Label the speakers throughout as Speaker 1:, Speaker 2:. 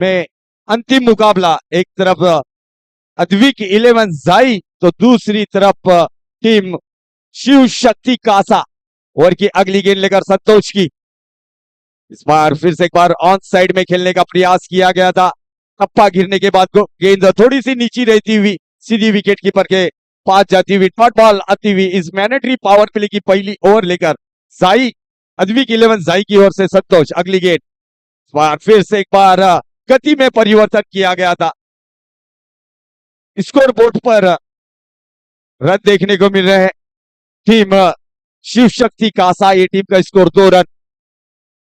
Speaker 1: में अंतिम मुकाबला, एक तरफ अद्विक 11 जाई तो दूसरी तरफ टीम शिव शक्ति कासा। ओवर की अगली गेंद लेकर संतोष की, इस बार फिर से एक बार ऑन साइड में खेलने का प्रयास किया गया था। कप्पा गिरने के बाद गेंद थोड़ी सी नीची रहती हुई सीधी विकेट कीपर के पास जाती हुई डॉट बॉल आती हुई इस मैंडेटरी पावर प्ले की पहली ओवर लेकर जाई, अद्विक 11 जाई की ओर से संतोष। अगली गेंद इस बार फिर से एक बार गति में परिवर्तन किया गया था। स्कोर बोर्ड पर रन देखने को मिल रहे हैं। टीम शिव शक्ति कासा, ये टीम का स्कोर 2 रन।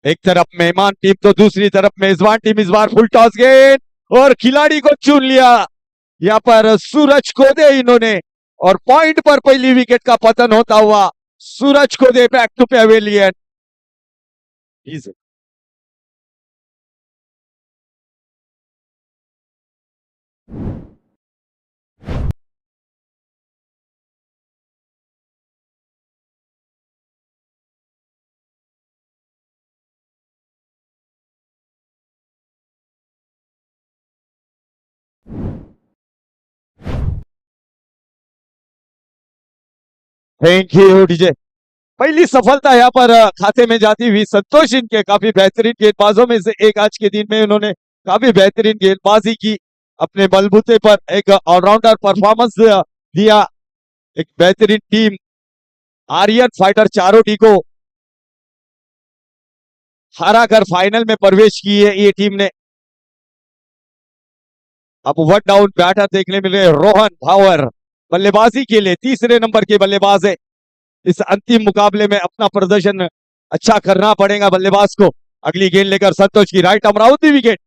Speaker 1: एक तरफ मेहमान टीम तो दूसरी तरफ मेजबान टीम। इस बार फुल टॉस गेंद और खिलाड़ी को चुन लिया यहां पर सूरज खोदे इन्होंने, और पॉइंट पर पहली विकेट का पतन होता हुआ Suraj Khode back to pavilion. Thank you DJ. पहली सफलता यहाँ पर खाते में जाती हुई संतोष इनके काफी बेहतरीन गेंदबाजों में से एक। आज के दिन में उन्होंने काफी बेहतरीन गेंदबाजी की, अपने बलबूते पर एक ऑलराउंडर परफॉर्मेंस दिया। एक बेहतरीन टीम आर्यन फाइटर चारोटी को हरा कर फाइनल में प्रवेश की है ये टीम ने। अब वन डाउन बैटर देखने मिल रहे रोहन भावर, बल्लेबाजी के लिए तीसरे नंबर के बल्लेबाज है। इस अंतिम मुकाबले में अपना प्रदर्शन अच्छा करना पड़ेगा बल्लेबाज को। अगली गेंद लेकर संतोष की right Amravati wicket,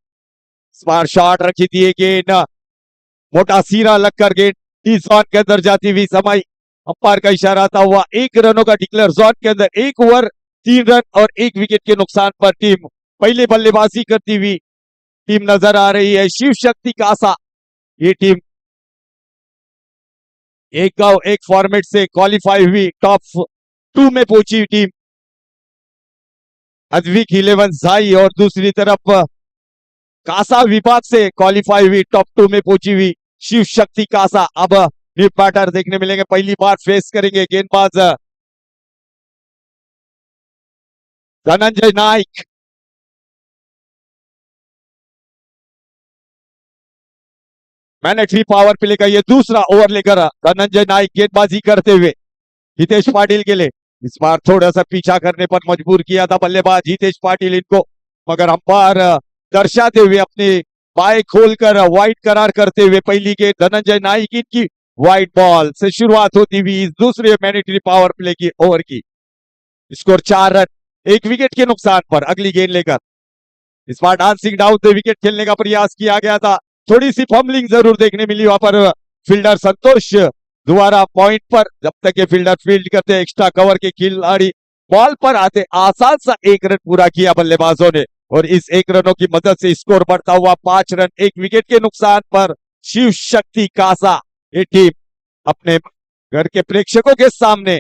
Speaker 1: smart shot रखी थी गेंद, मोटा सीरा लगकर गेंद टी जोन के अंदर जाती हुई समाई। अंपायर का इशारा आता हुआ 1 रनों का डिक्लेयर जोन के अंदर। 1 ओवर 3 रन और 1 विकेट के नुकसान पर टीम पहले बल्लेबाजी करती हुई टीम नजर आ रही है शिव शक्ति कासा। ये टीम एक गांव एक फॉर्मेट से क्वालिफाई हुई टॉप 2 में पहुंची टीम अद्विक 11 जाई, और दूसरी तरफ कासा विभाग से क्वालिफाई हुई टॉप 2 में पहुंची हुई शिव शक्ति कासा। अब न्यू बैटर देखने मिलेंगे, पहली बार फेस करेंगे गेंदबाज Dhananjay Naik. Mandatory power play का ये दूसरा ओवर लेकर धनंजय नाइक गेंदबाजी करते हुए हितेश पाटिल के लिए। इस बार थोड़ा सा पीछा करने पर मजबूर किया था बल्लेबाज हितेश पाटिल इनको, मगर अंपायर दर्शाते हुए अपनी बाएं खोलकर वाइड करार करते हुए पहली गेंद धनंजय नाइक इनकी वाइड बॉल से शुरुआत होती हुई इस दूसरे मैंडेटरी पावर प्ले की ओवर की। स्कोर 4 रन 1 विकेट के नुकसान पर। अगली गेंद लेकर इस बार डांसिंग डाउन से विकेट खेलने का प्रयास किया गया था। थोड़ी सी फंबलिंग जरूर देखने मिली वहां पर फील्डर संतोष द्वारा पॉइंट पर। जब तक ये फील्डर फील्ड करते एक्स्ट्रा कवर के खिलाड़ी बॉल पर आते, आसान सा 1 रन पूरा किया बल्लेबाजों ने, और इस 1 रनों की मदद से स्कोर बढ़ता हुआ 5 रन 1 विकेट के नुकसान पर शिव शक्ति कासा। ये टीम अपने घर के प्रेक्षकों के सामने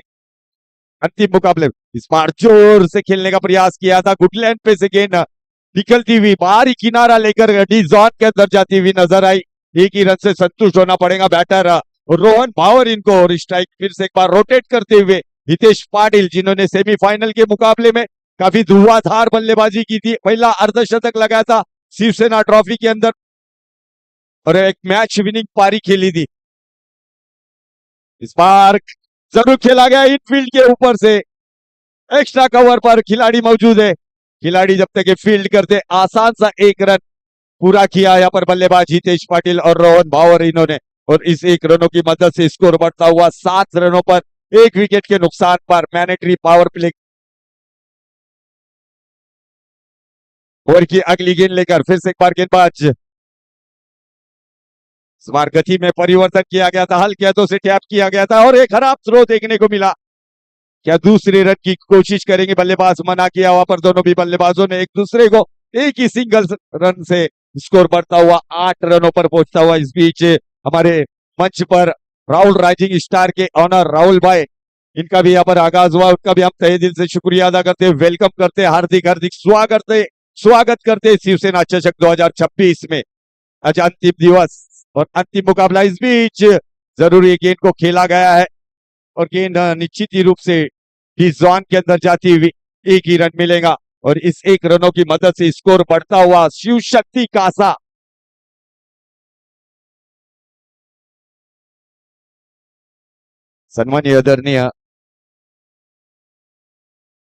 Speaker 1: अंतिम मुकाबले इस बार जोर से खेलने का प्रयास किया था। गुडलैंड पे से गेंद निकलती हुई बाहरी किनारा लेकर डी जोन के अंदर जाती हुई नजर आई। 1 ही रन से संतुष्ट होना पड़ेगा बैटर रोहन भावर इनको, और स्ट्राइक फिर से एक बार रोटेट करते हुए हितेश पाटिल, जिन्होंने सेमीफाइनल के मुकाबले में काफी धुआंधार बल्लेबाजी की थी। पहला अर्धशतक लगाया था शिवसेना ट्रॉफी के अंदर और एक मैच विनिंग पारी खेली थी। इस बार जरूर खेला गया इनफील्ड के ऊपर से, एक्स्ट्रा कवर पर खिलाड़ी मौजूद है। खिलाड़ी जब तक फील्ड करते, आसान सा 1 रन पूरा किया यहाँ पर बल्लेबाज हितेश पाटिल और रोहन भावर इन्होंने, और इस 1 रनों की मदद से स्कोर बढ़ता हुआ 7 रनों पर 1 विकेट के नुकसान पर। मैंडेटरी पावर प्ले ओवर की अगली गेंद लेकर फिर से एक बार गेंदबाज, इस बार गति में परिवर्तन किया गया था, हल्के हाथों से टैप किया गया था और एक खराब थ्रो देखने को मिला। क्या दूसरे रन की कोशिश करेंगे बल्लेबाज, मना किया वहां पर दोनों भी बल्लेबाजों ने एक दूसरे को। एक ही सिंगल रन से स्कोर बढ़ता हुआ 8 रनों पर पहुंचता हुआ। इस बीच हमारे मंच पर राहुल राइजिंग स्टार के ऑनर राहुल भाई, इनका भी यहाँ पर आगाज हुआ, उनका भी हम तहे दिल से शुक्रिया अदा करते हैं, वेलकम करते हैं, हार्दिक हार्दिक स्वागत करते स्वागत करते हैं शिवसेना चषक 2026 में। आज अंतिम दिवस और अंतिम मुकाबला इस बीच जरूरी गेंद को खेला गया है और गेंद निश्चित ही रूप से इस जोन के अंदर जाती हुई एक ही रन मिलेगा और इस एक रनों की मदद से स्कोर बढ़ता हुआ शिव शक्ति कासा सन्माननीय आदरणीय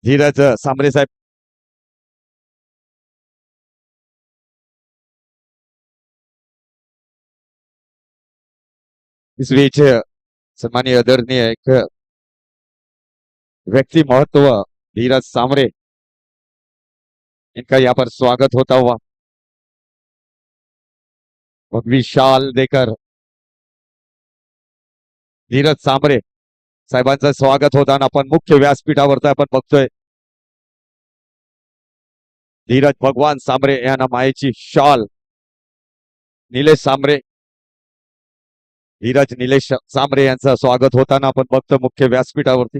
Speaker 1: धीरज सांबरे साहेब, इस बीच सन्माननीय आदरणीय एक व्यक्ति महत्व धीरज सांबरे, इनका यहाँ पर स्वागत होता हुआ विशाल देकर धीरज सांबरे साहेबांचं स्वागत होताना आपण मुख्य व्यासपीठावरती आपण बघतोय धीरज भगवान सांबरे यांना मायेची शाल निलेश सांबरे, धीरज निलेश सांबरे यांचं स्वागत होताना आपण बघतो मुख्य व्यासपीठावरती।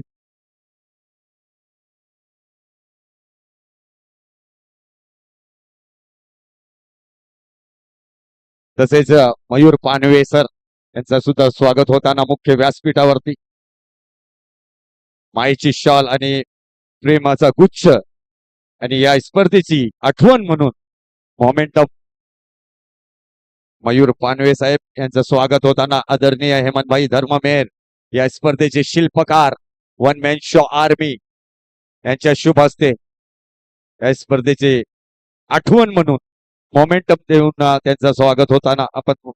Speaker 1: तसेच मयूर पानवे सर यांचं सुद्धा स्वागत होताना मुख्य व्यासपीठावरती। मायेची शाल आणि प्रेमाचा गुच्छ आणि या स्पर्धेची आठवण म्हणून मोमेंटम मयूर पानवे साहेब यांचं स्वागत होताना आदरणीय हेमंतभाई धर्ममेर या स्पर्धेचे शिल्पकार वन मॅन शो आर्मी यांच्या शुभ हस्ते या स्पर्धेचे आठवण म्हणून मोमेंटम देऊन त्यांचं स्वागत होताना आपण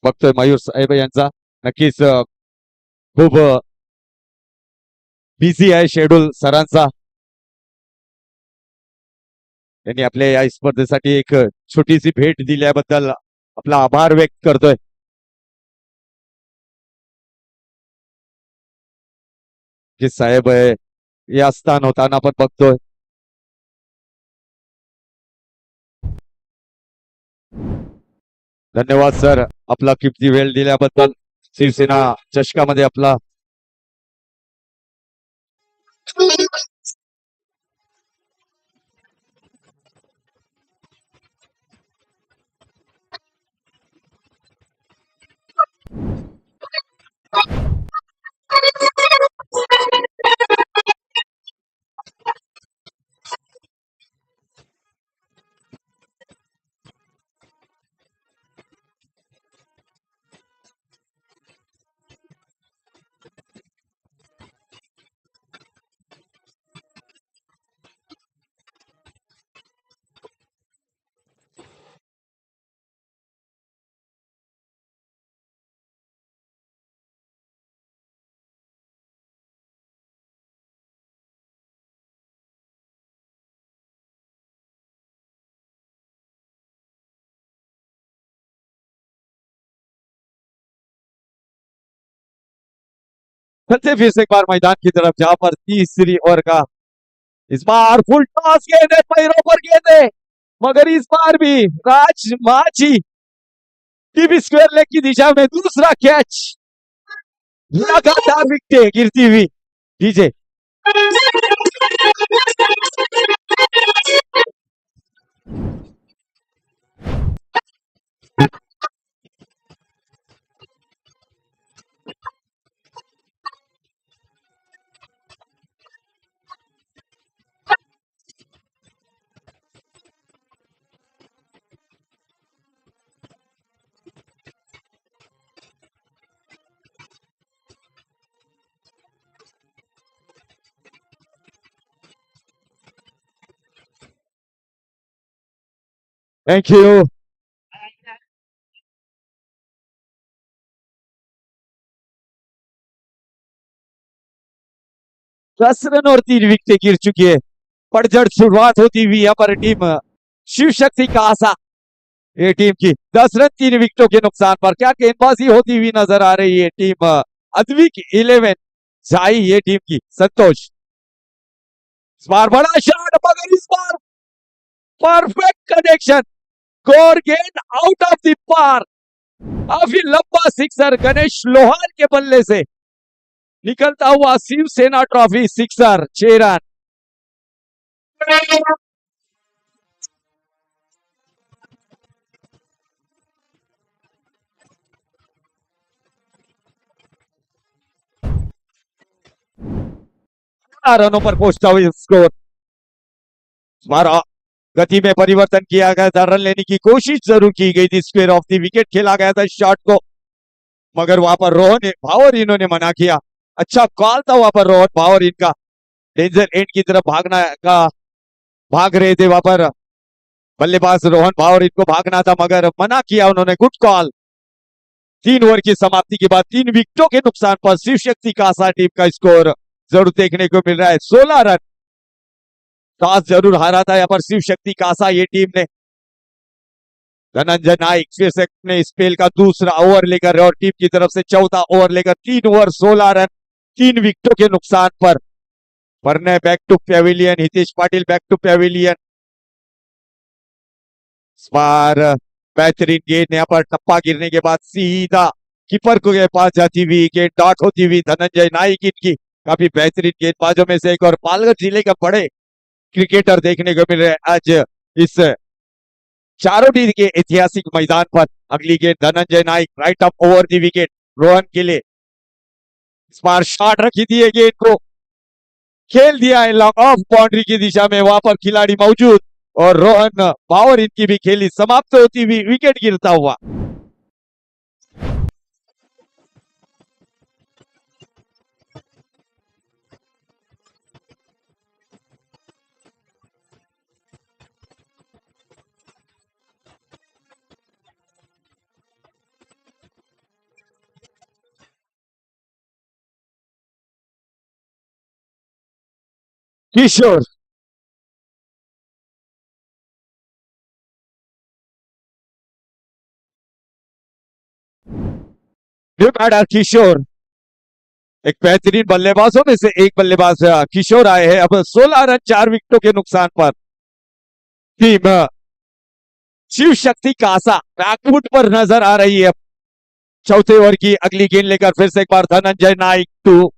Speaker 1: बघतोय मयूर साहेब यांचा। नक्कीच खूप बिझी आहे शेड्यूल सरांचा, त्यांनी आपल्या या स्पर्धेसाठी एक छोटीशी भेट दिल्याबद्दल आपला आभार व्यक्त करतोय। की साहेब या स्थान होताना आपण बघतोय धन्यवाद सर, आपला किमती वेळ दिल्याबद्दल शिवसेना चषकामध्ये आपला चलते फिर से एक बार मैदान की तरफ जहां पर तीसरी ओवर का इस बार फुल टॉस गेंद है, पैरों पर गेंद है, मगर इस बार भी राज माझी टीवी स्क्वायर लेग की दिशा में दूसरा कैच, लगातार विकेटें गिरती हुई डीजे थैंक यू। दस रन और 3 विकेटें गिर चुकी है। पड़झड़ शुरुआत होती हुई यहाँ पर टीम शिव शक्ति का आशा, ये टीम की 10 रन 3 विकेटों के नुकसान पर क्या गेंदबाजी होती हुई नजर आ रही है टीम अद्विक 11 जाई, ये टीम की संतोष। इस बार बड़ा शॉट, मगर इस बार परफेक्ट कनेक्शन, स्कोर गेंद आउट ऑफ द पार, काफी लंबा सिक्सर गणेश लोहार के बल्ले से निकलता हुआ शिवसेना ट्रॉफी सिक्सर 6 रन। रनों पर पहुंचता हुआ स्कोर। हमारा गति में परिवर्तन किया गया था, रन लेने की कोशिश जरूर की गई थी, स्क्वायर ऑफ द विकेट खेला गया था शॉट को, मगर वहां पर रोहन भावर इन्होंने मना किया। अच्छा कॉल था वहां पर रोहन भावर इनका, डेंजर एंड की तरफ भागना का भाग रहे थे वहां पर बल्लेबाज रोहन भावर, इनको भागना था मगर मना किया उन्होंने। Good call. 3 ओवर की समाप्ति के बाद 3 विकेटों के नुकसान पर शिव शक्ति कासा टीम का स्कोर जरूर देखने को मिल रहा है 16 रन। टॉस जरूर हारा था यहाँ पर शिव शक्ति कासा ये टीम ने। धनंजय नाइक फिर से अपने स्पेल का दूसरा ओवर लेकर और टीम की तरफ से चौथा ओवर लेकर 3 ओवर 16 रन 3 विकेटों के नुकसान पर। परने back to pavilion, Hitesh Patil back to pavilion. इस बार बेहतरीन गेंद यहाँ पर टप्पा गिरने के बाद सीधा कीपर को पास जाती हुई गेंद डॉट होती हुई धनंजय नाइक इनकी काफी बेहतरीन गेंदबाजों में से एक और पालघर जिले का बड़े क्रिकेटर देखने को मिल रहे हैं आज इस चारोटी के ऐतिहासिक मैदान पर। अगली गेंद Dhananjay Naik right up over the wicket Rohan के लिए। इस बार शॉट रखी थी गेंद को खेल दिया है लॉन्ग ऑफ बाउंड्री की दिशा में, वहां पर खिलाड़ी मौजूद और रोहन पावर इनकी भी खेली समाप्त होती हुई विकेट गिरता हुआ। किशोर किशोर एक बेहतरीन बल्लेबाजों में से एक बल्लेबाज किशोर आए हैं। अब 16 रन 4 विकेटों के नुकसान पर टीम शिव शक्ति कासा बैकफुट पर नजर आ रही है। चौथे ओवर की अगली गेंद लेकर फिर से एक बार धनंजय नाइक टू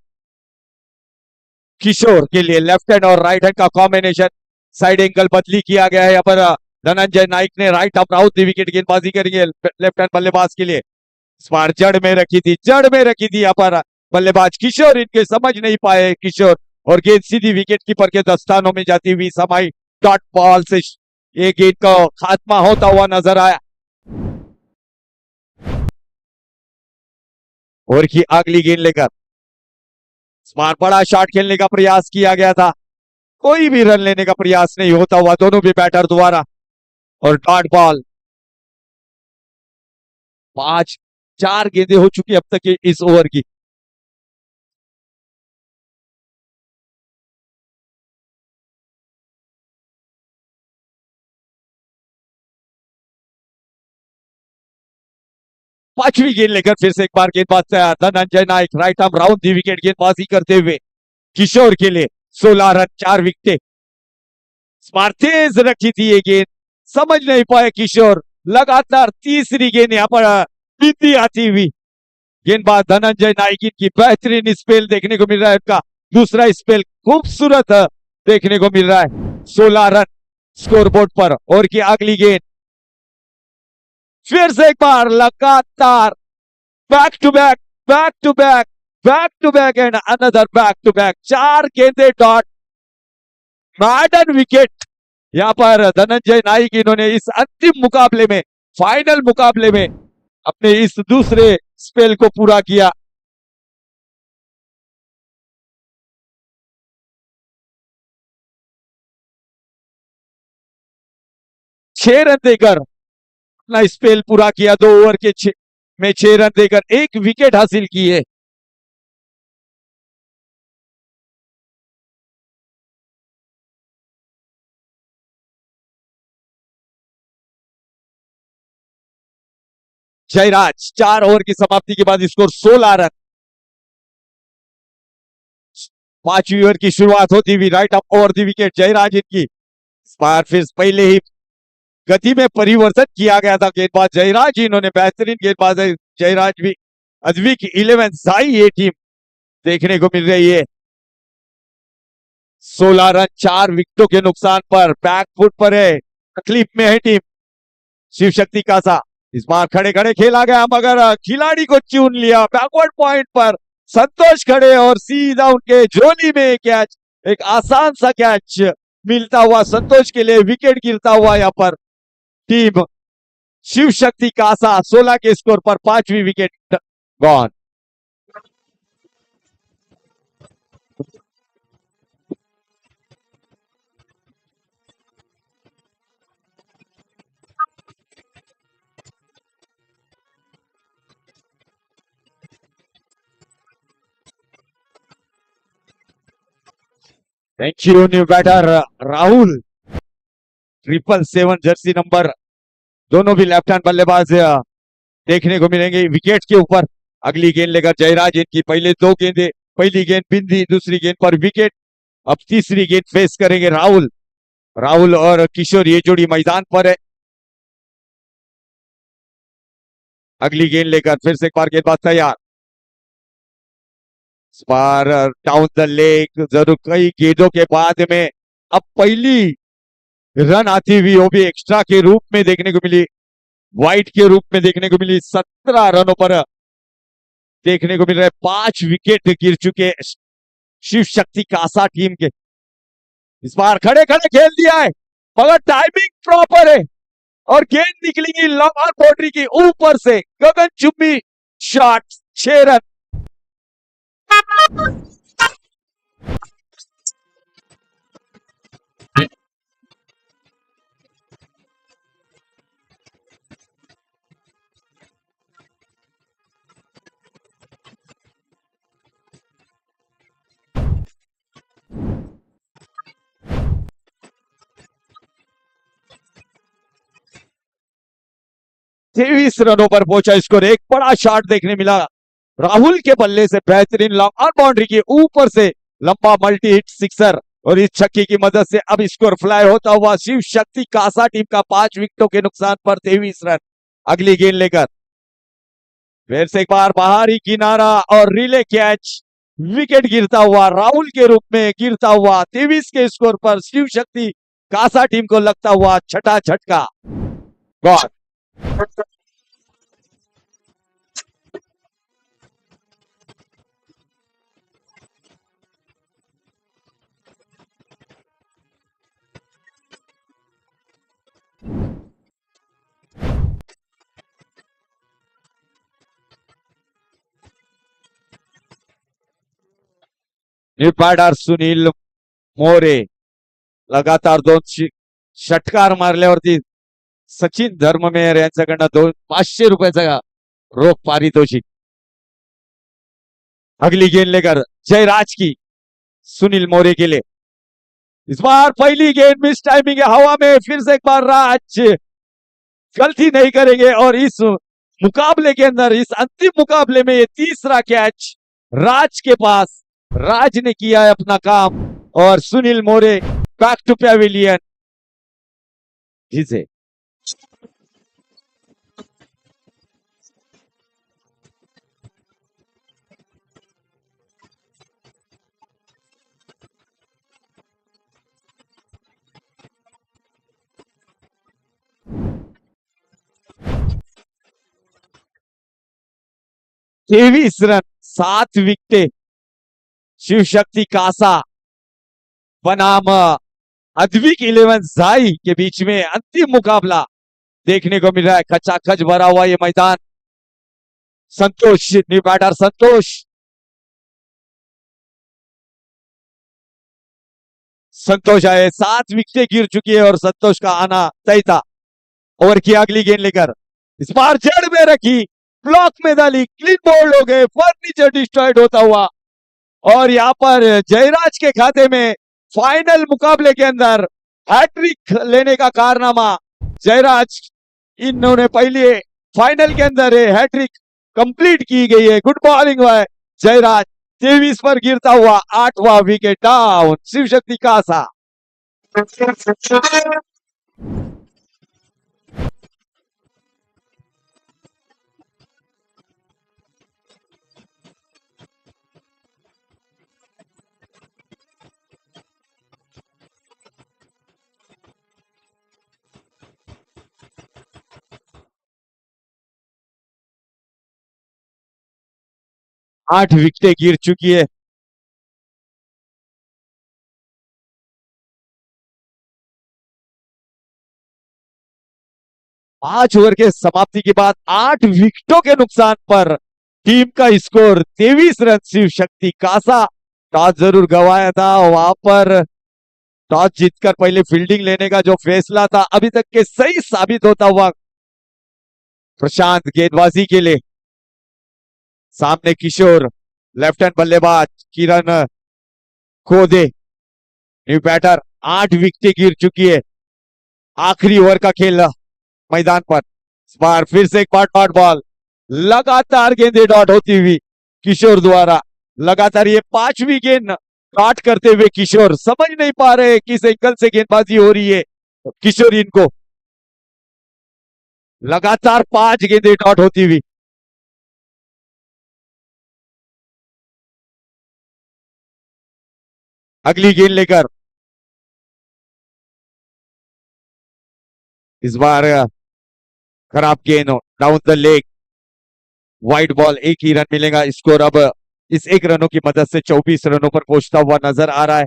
Speaker 1: किशोर के लिए लेफ्ट हैंड और राइट हैंड का कॉम्बिनेशन, साइड एंगल बदली किया गया है यहाँ पर। धनंजय नाइक ने right up out the wicket गेंदबाजी करेंगे लेफ्ट हैंड बल्लेबाज के लिए। इस बार जड़ में रखी थी यहाँ पर बल्लेबाज किशोर, इनके समझ नहीं पाए किशोर और गेंद सीधी विकेट कीपर के दस्तानों में जाती हुई समाई डॉट बॉल से ये गेंद का खात्मा होता हुआ नजर आया। ओवर की अगली गेंद लेकर इस बार बड़ा शॉट खेलने का प्रयास किया गया था, कोई भी रन लेने का प्रयास नहीं होता हुआ दोनों भी बैटर द्वारा और डॉट बॉल। 4 गेंदें हो चुकी अब तक इस ओवर की। पांचवी गेंद लेकर फिर से एक बार गेंदबाज Dhananjay Naik right arm round दी विकेट गेंदबाजी करते हुए किशोर के लिए 16 रन 4 विकेट। तेज रखी थी ये गेंद, समझ नहीं पाए किशोर। लगातार तीसरी गेंद यहाँ पर बीती आती हुई गेंदबाज धनंजय नाइक की बेहतरीन स्पेल देखने को मिल रहा है। उनका दूसरा स्पेल खूबसूरत देखने को मिल रहा है 16 रन स्कोरबोर्ड पर। और की अगली गेंद फिर से एक बार लगातार back to back back to back back to back and another back to back 4 गेंदे डॉट मैडन विकेट। यहां पर धनंजय नाइक इन्होंने इस अंतिम मुकाबले में, फाइनल मुकाबले में अपने इस दूसरे स्पेल को पूरा किया। छह रन देकर अपना स्पेल पूरा किया, 2 ओवर के में 6 रन देकर 1 विकेट हासिल की है। जयराज 4 ओवर की समाप्ति के बाद स्कोर 16 रन। 5वीं ओवर की शुरुआत होती हुई right up over the wicket Jayraj इनकी। इस बार फिर पहले ही गति में परिवर्तन किया गया था गेंदबाज जयराज, इन्होंने बेहतरीन गेंदबाज है जयराज भी। अजवी की 11 साई ये टीम देखने को मिल रही है। 16 रन 4 विकेटों के नुकसान पर बैकफुट पर है, तकलीफ में है टीम शिव शक्ति कासा। इस बार खड़े खड़े खेला गया मगर खिलाड़ी को चुन लिया बैकवर्ड पॉइंट पर। संतोष खड़े और सीधा उनके झोली में कैच एक आसान सा कैच मिलता हुआ संतोष के लिए, विकेट गिरता हुआ यहाँ पर टीम शिव शक्ति कासा 16 के स्कोर पर 5वीं wicket gone. Thank you new batter Rahul. 777 jersey number, दोनों भी लेफ्ट हैंड बल्लेबाज देखने को मिलेंगे विकेट के ऊपर। अगली गेंद लेकर जयराज, इनकी पहले 2 गेंदें, पहली गेंद बिंदी, दूसरी गेंद पर विकेट। अब तीसरी गेंद फेस करेंगे राहुल। राहुल और किशोर ये जोड़ी मैदान पर है। अगली गेंद लेकर फिर से एक बार गेंदबाज तैयार। इस बार डाउन द लेग, जरूर कई गेंदों के बाद में अब पहली रन आती हुई, वो भी एक्स्ट्रा के रूप में देखने को मिली, वाइट के रूप में देखने को मिली। 17 रनों पर देखने को मिल रहे 5 विकेट गिर चुके शिव शक्ति कासा टीम के। इस बार खड़े खड़े खेल दिया है, मगर टाइमिंग प्रॉपर है और गेंद निकलेगी लंबा बाउंड्री की ऊपर से, गगनचुंबी शॉट, 6 रन। तेईस रनों पर पहुंचा स्कोर। एक बड़ा शॉट देखने मिला राहुल के बल्ले से, बेहतरीन लॉन्ग ऑन बाउंड्री के ऊपर से लंबा मल्टी हिट सिक्सर, और इस छक्के की मदद से अब स्कोर फ्लाई होता हुआ शिव शक्ति कासा टीम का 5 विकेटों के नुकसान पर 23 रन। अगली गेंद लेकर फिर से एक बार बाहरी किनारा और रिले कैच, विकेट गिरता हुआ राहुल के रूप में गिरता हुआ 23 के स्कोर पर शिव शक्ति कासा टीम को लगता हुआ छठा झटका। God. New batter Sunil More लगातार 2 षटकार मारल्यावरती सचिन धर्ममेयर यांच्याकडनं 500 रुपयाचा रोख पारितोषिक। अगली गेंद लेकर जयराज की सुनील मोरे के लिए। इस बार पहली गेंद मिस टाइमिंग है हवा में, फिर से एक बार राज गलती नहीं करेंगे और इस मुकाबले के अंदर, इस अंतिम मुकाबले में ये तीसरा कैच राज के पास। राज ने किया है अपना काम और Sunil More back to pavilion जीते। तेईस रन, 7 विकेट शिव शक्ति कासा बनाम अद्विक 11 जाई के बीच में अंतिम मुकाबला देखने को मिल रहा है। खचाखच भरा हुआ ये मैदान। संतोष, न्यू बैटर संतोष, संतोष आए, 7 विकेटें गिर चुकी है और संतोष का आना तय था। ओवर की अगली गेंद लेकर इस बार जड़ में रखी, ब्लॉक में डाली, क्लीन बोल्ड हो गए, फर्नीचर डिस्ट्रॉयड होता हुआ और यहां पर जयराज के खाते में फाइनल मुकाबले के अंदर हैट्रिक लेने का कारनामा जयराज। इन्होंने पहले फाइनल के अंदर हैट्रिक कंप्लीट की गई है। गुड बॉलिंग हुआ है जयराज। 23 पर गिरता हुआ 8वां विकेट डाउन शिव शक्ति कासा। 8 विकेटें गिर चुकी है। 5 ओवर के समाप्ति के बाद 8 विकेटों के नुकसान पर टीम का स्कोर 23 रन। शिव शक्ति कासा टॉस जरूर गंवाया था, वहां पर टॉस जीतकर पहले फील्डिंग लेने का जो फैसला था अभी तक के सही साबित होता हुआ प्रशांत गेंदबाजी के लिए। सामने किशोर, लेफ्ट हैंड बल्लेबाज किरण खोदे, न्यू बैटर। 8 विकेटें गिर चुकी है, आखिरी ओवर का खेल मैदान पर। इस बार फिर से एक बार डॉट बॉल, लगातार गेंदें डॉट होती हुई किशोर द्वारा। लगातार ये 5वीं गेंद डॉट करते हुए किशोर समझ नहीं पा रहे किस एंगल से गेंदबाजी हो रही है। किशोर इनको लगातार 5 गेंदें डॉट होती हुई। अगली गेंद लेकर इस बार खराब गेंद down the leg, wide ball. एक ही रन मिलेगा। स्कोर अब इस 1 रनों की मदद से 24 रनों पर पहुंचता हुआ नजर आ रहा है।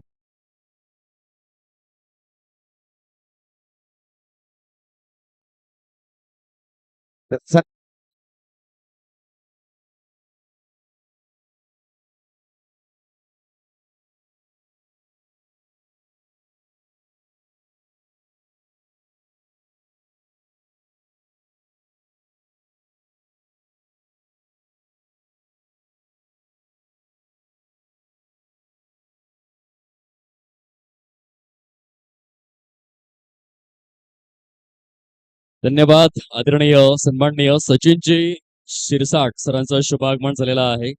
Speaker 2: धन्यवाद आदरणीय सन्माननीय सचिनजी शिरसाट सरांचं शुभागमन झालेलं आहे.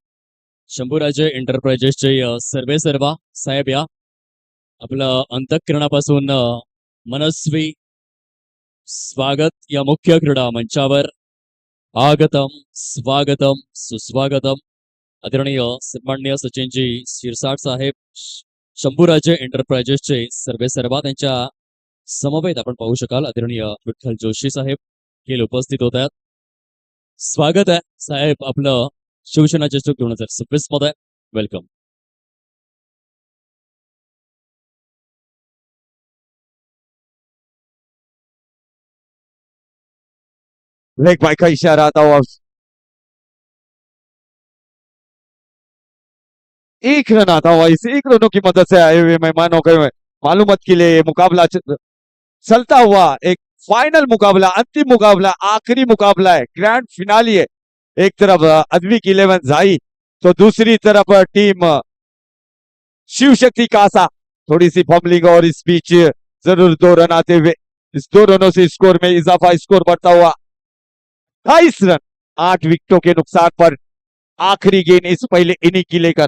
Speaker 2: शंभूराजे एंटरप्राइजेसचे सर्वे सर्वा साहेब या आपलं अंतःकरणापासून मनस्वी स्वागत या मुख्य क्रीडा मंचावर. आगतम स्वागतम सुस्वागतम. आदरणीय सन्माननीय सचिनजी शिरसाट साहेब शंभूराजे एंटरप्राइजेसचे सर्वे सर्वा त्यांच्या समवेत आपण पाहू शकाल. आदरणीय विठ्ठल जोशी साहेब हे उपस्थित होत आहेत. स्वागत आहे साहेब आपलं शिवसेना चषक 2026 मध्ये. वेलकम.
Speaker 1: लेग बाय का इशारा आता हुआ, 1 रन आता हुआ। इस 1 रनों की मदद से आए हुए मेहमानों को मालूमत के लिए मुकाबला चलता हुआ एक फाइनल मुकाबला, अंतिम मुकाबला, आखिरी मुकाबला है, ग्रैंड फिनाली है। एक तरफ अद्विक 11 जाई तो दूसरी तरफ टीम शिव शक्ति कासा। थोड़ी सी फंबलिंग और इस बीच जरूर 2 रन आते हुए इस 2 रनों से स्कोर में इजाफा, स्कोर बढ़ता हुआ 28 रन। 8 विकेटों के नुकसान पर आखिरी गेंद इस पहले इनिंग की लेकर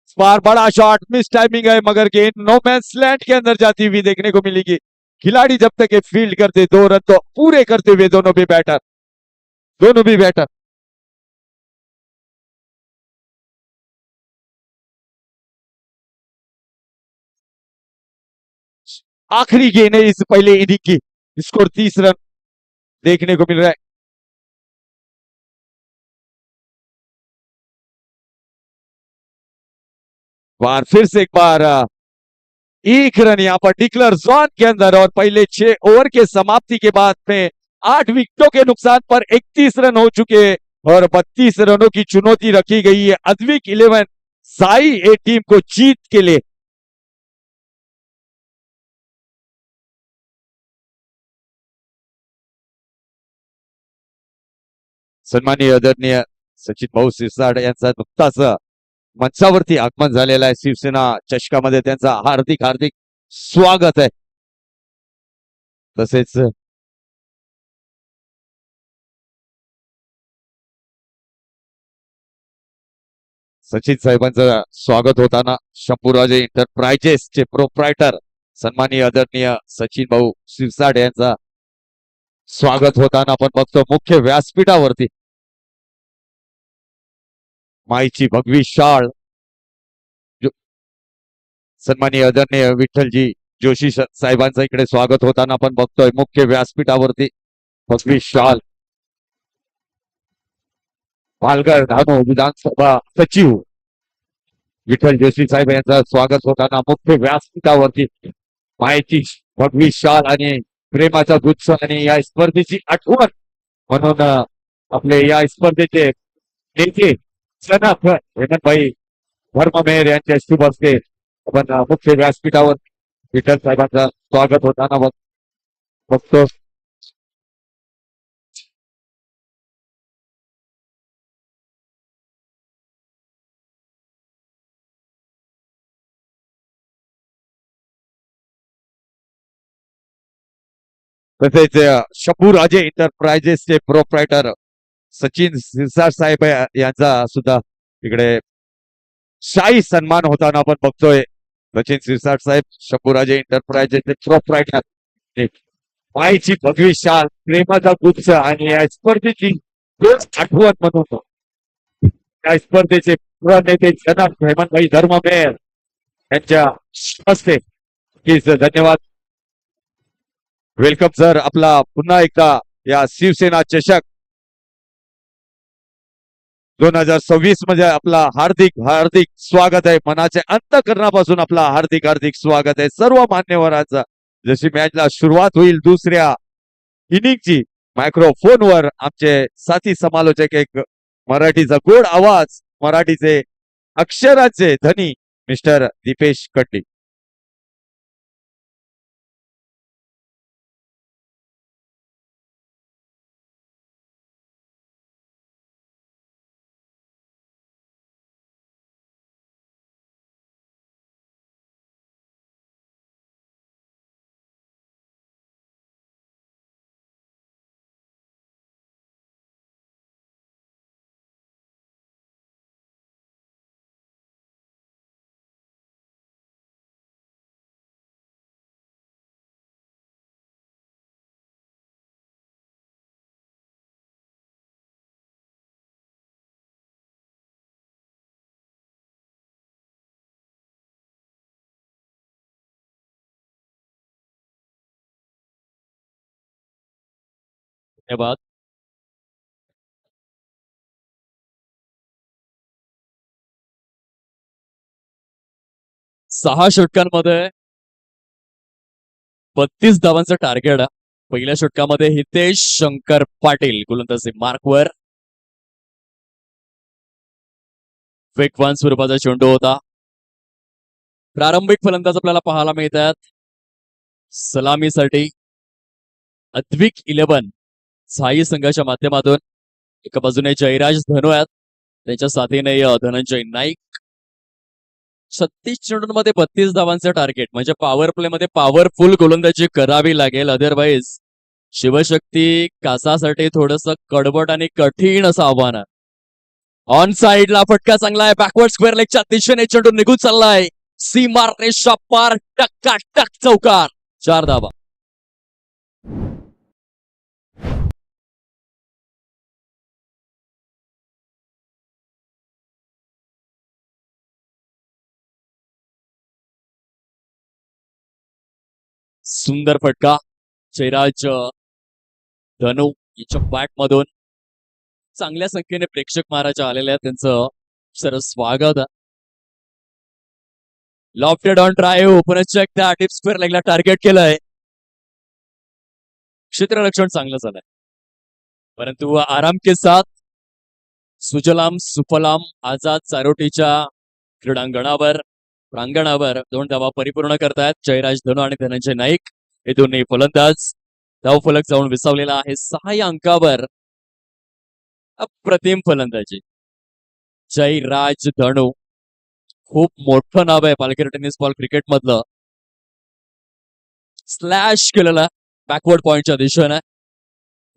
Speaker 1: इस बार बड़ा शॉट, मिस टाइमिंग है मगर गेंद नो मैंस लैंड के अंदर जाती हुई देखने को मिलेगी। खिलाड़ी जब तक फील्ड करते 2 रन तो पूरे करते हुए दोनों भी बैटर आखिरी गेंद है इस पहले इनिंग की। स्कोर 30 रन देखने को मिल रहा है। बार फिर से एक बार 1 रन यहां पर डिक्लेयर जोन के अंदर और पहले 6 ओवर के समाप्ति के बाद में 8 विकेटों के नुकसान पर 31 रन हो चुके हैं और 32 रनों की चुनौती रखी गई है अद्विक 11 साई ए टीम को जीत के लिए। सन्माननीय आदरणीय सचिन भाऊ शिरसाट यांचा नुकताच मंचावरती आगमन झालेला आहे. शिवसेना चषकामध्ये त्यांचा हार्दिक हार्दिक स्वागत आहे. तसेच सचिन साहेबांचं स्वागत होताना शंभूराजे एंटरप्राइजेसचे प्रोप्रायटर सन्माननीय आदरणीय सचिन भाऊ शिरसाट यांचा स्वागत होताना आपण बघतो मुख्य व्यासपीठावरती माईची भगवी शाळ सन्माननीय आदरणीय विठ्ठलजी जोशी साहेबांचं इकडे स्वागत होताना आपण बघतोय मुख्य व्यासपीठावरती भगवी शाल. पालघर धानो विधानसभा सचिव विठ्ठल जोशी साहेब यांचं स्वागत होताना मुख्य व्यासपीठावरती मायेची भगवी शाल आणि प्रेमाचा गुच्छ आणि या स्पर्धेची आठवण म्हणून आपले या स्पर्धेचे नेते जनक हेमंतभाई धर्ममेर यांच्या शुभ हस्ते आपण मुख्य व्यासपीठावर विठ्ठल साहेबांचं स्वागत होताना बघतो. तसेच शंभूराजे एंटरप्राइजेसचे प्रोप्रायटर सचिन सिरसाट साहेब यांचा सुद्धा इकडे शाही सन्मान होताना आपण बघतोय. सचिन सिरसाट साहेब शंभूराजे एंटरप्राइजेसचे प्रोप्रायटर माईची भगवी शाल प्रेमाचा गुच्छ आणि या स्पर्धेची आठवण म्हणून या स्पर्धेचे नेते जनक हेमंतभाई धर्ममेर यांच्या हस्ते धन्यवाद. Welcome sir. आपला पुन्हा एकदा या शिवसेना चषक 2026 मध्ये आपला हार्दिक हार्दिक स्वागत आहे. मनाच्या अंतःकरणापासून आपला हार्दिक हार्दिक स्वागत आहे सर्व मान्यवरांचा. जशी मॅचला सुरुवात होईल दुसऱ्या इनिंगची मायक्रोफोनवर आमचे साथी समालोचक एक मराठीचा गोड आवाज मराठीचे अक्षराचे धनी मिस्टर दीपेश कट्टी.
Speaker 2: धन्यवाद. सहा षटकांमध्ये 32 धावांचं टार्गेट. पहिल्या षटकामध्ये हितेश शंकर पाटील गोलंदाजी मार्कवर. वेगवान स्वरूपाचा चेंडू होता. प्रारंभिक फलंदाज आपल्याला पाहायला मिळतात. सलामीसाठी अद्विक 11 साई संघाच्या माध्यमातून एका बाजूने जयराज धनु आहेत त्यांच्या साथीने धनंजय नाईक. 36 चेंडूंमध्ये 32 धावांचं टार्गेट म्हणजे पॉवर प्ले मध्ये पॉवरफुल गोलंदाजी करावी लागेल. अदरवाईज शिवशक्ती कासासाठी थोडस कडवट आणि कठीण असं आव्हान आहे. ऑन साइडला फटका चांगला आहे. बॅकवर्ड स्क्वेअर लेगच्या दिशेने चेंडू निघून चाललाय. सीमा रेषा पार टक्का टक चौकार. 4 धावा. सुंदर फटका जयराज धनु याच्या बॅट मधून. चांगल्या संख्येने प्रेक्षक महाराज आलेले आहेत त्यांचं सरस स्वागत. लॉफ्टेड ऑन ड्राईव्ह पुनश्च एकदा डीप स्क्वेअर लेगला टार्गेट केलंय. क्षेत्ररक्षण चांगलं झालंय परंतु आराम के साथ सुजलाम सुफलाम आझाद चारोटीच्या क्रीडांगणावर प्रांगणावर 2 धावा परिपूर्ण करतायत जयराज धनु आणि धनंजय नाईक हे दोन्ही फलंदाज. धावफलक जाऊन विसावलेला आहे 6 या अंकावर. अप्रतिम फलंदाजी जयराज धनु. खूप मोठं नाव आहे पालघर टेनिस बॉल क्रिकेट मधलं. स्लॅश केलेला बॅकवर्ड पॉइंटच्या दिशेने.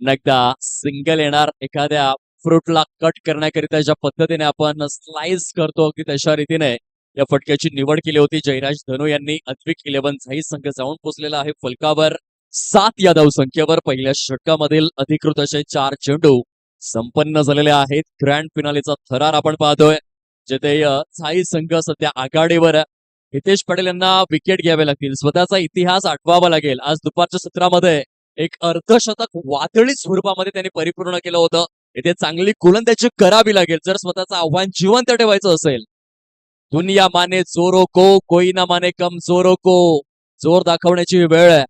Speaker 2: एकदा सिंगल येणार. एखाद्या फ्रूटला कट करण्याकरिता ज्या पद्धतीने आपण स्लाइस करतो की तशा रीतीने या फटक्याची निवड केली होती जयराज धनु यांनी. अद्विक 11 झाई संघ जाऊन पोचलेला आहे फलकावर 7 या धावसंख्येवर. पहिल्या षटकामधील अधिकृत असे 4 चेंडू संपन्न झालेले आहेत. ग्रँड फिनालेचा थरार आपण पाहतोय जिथे झाई संघ सध्या आघाडीवर. हितेश पाटील यांना विकेट घ्यावे लागतील. स्वतःचा इतिहास आठवावा लागेल. आज दुपारच्या सत्रामध्ये एक अर्धशतक वादळी स्वरूपामध्ये त्यांनी परिपूर्ण केलं होतं. इथे चांगली गोलंदाजी करावी लागेल जर स्वतःचं आव्हान जिवंत ठेवायचं असेल. दुनिया माने जोरो को, कोई ना माने कमजोरो को. जोर दाखवण्याची वेळ आहे.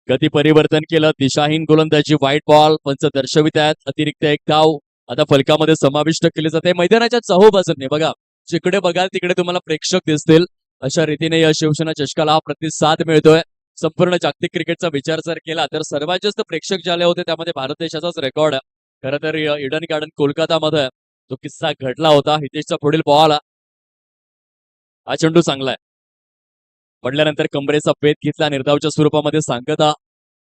Speaker 2: गती परिवर्तन केलं, दिशाहीन गोलंदाजी, व्हाईट बॉल, पंच दर्शवित आहेत. अतिरिक्त एक धाव आता फलकामध्ये समाविष्ट केली जाते. मैदानाच्या चहूबाजूने बघा, जिकडे बघाल तिकडे तुम्हाला प्रेक्षक दिसतील. अशा रीतीने या शिवसेना चषकाला हा प्रतिसाद मिळतोय. संपूर्ण जागतिक क्रिकेटचा विचार जर केला तर सर्वात जास्त प्रेक्षक जे आले होते त्यामध्ये भारत देशाचाच रेकॉर्ड आहे. खरं तर इडन गार्डन कोलकातामध्ये तो किस्सा घडला होता. हितेशचा पुढील बॉल, हा चेंडू चांगला आहे. पडल्यानंतर कमरेचा पेत घेतला निर्धावच्या स्वरूपामध्ये सांगता.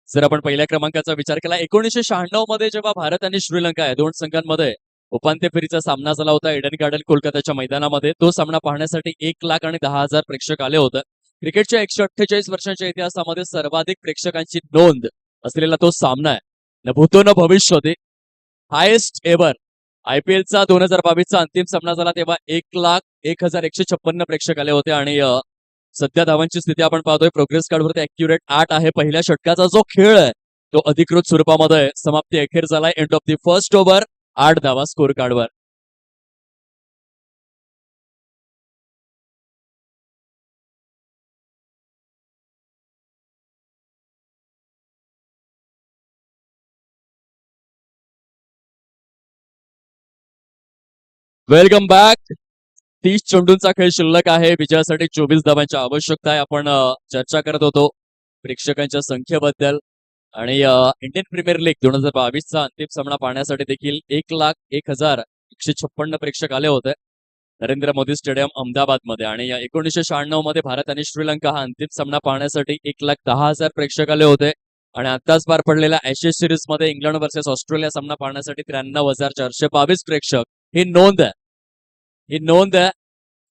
Speaker 2: जर आपण पहिल्या क्रमांकाचा विचार केला 1996 मध्ये जेव्हा भारत आणि श्रीलंका या दोन संघांमध्ये उपांत्य फेरीचा सामना झाला होता इडन गार्डन कोलकाताच्या मैदानामध्ये, तो सामना पाहण्यासाठी 1,10,000 प्रेक्षक आले होते. क्रिकेटच्या 148 वर्षांच्या इतिहासामध्ये सर्वाधिक प्रेक्षकांची नोंद असलेला तो सामना आहे. न भूतो न भविष्यते, हायेस्ट एव्हर. IPLचा 2022चा अंतिम सामना झाला तेव्हा 1,01,156 प्रेक्षक आले होते. आणि सध्या धावांची स्थिती आपण पाहतोय प्रोग्रेस कार्डवरती अॅक्युरेट 8 आहे. पहिल्या षटकाचा जो खेळ आहे तो अधिकृत स्वरूपामध्ये समाप्ती अखेर झालाय. End of the first over, 8 धावा स्कोर कार्डवर. Welcome back. 30 चेंडूंचा खेळ शिल्लक आहे. विजयासाठी 24 धावांची आवश्यकता आहे. आपण चर्चा करत होतो प्रेक्षकांच्या संख्येबद्दल. आणि इंडियन प्रीमियर लीग 2022चा अंतिम सामना पाहण्यासाठी देखील 1,01,156 प्रेक्षक आले होते नरेंद्र मोदी स्टेडियम अहमदाबादमध्ये. आणि 1996 मध्ये भारत आणि श्रीलंका हा अंतिम सामना पाहण्यासाठी 1,10,000 प्रेक्षक आले होते. आणि आताच पार पडलेल्या ऍशेस सिरीज मध्ये इंग्लंड वर्सेस ऑस्ट्रेलिया सामना पाहण्यासाठी 93,422 प्रेक्षक. ही नोंद आहे, ही नोंद आहे.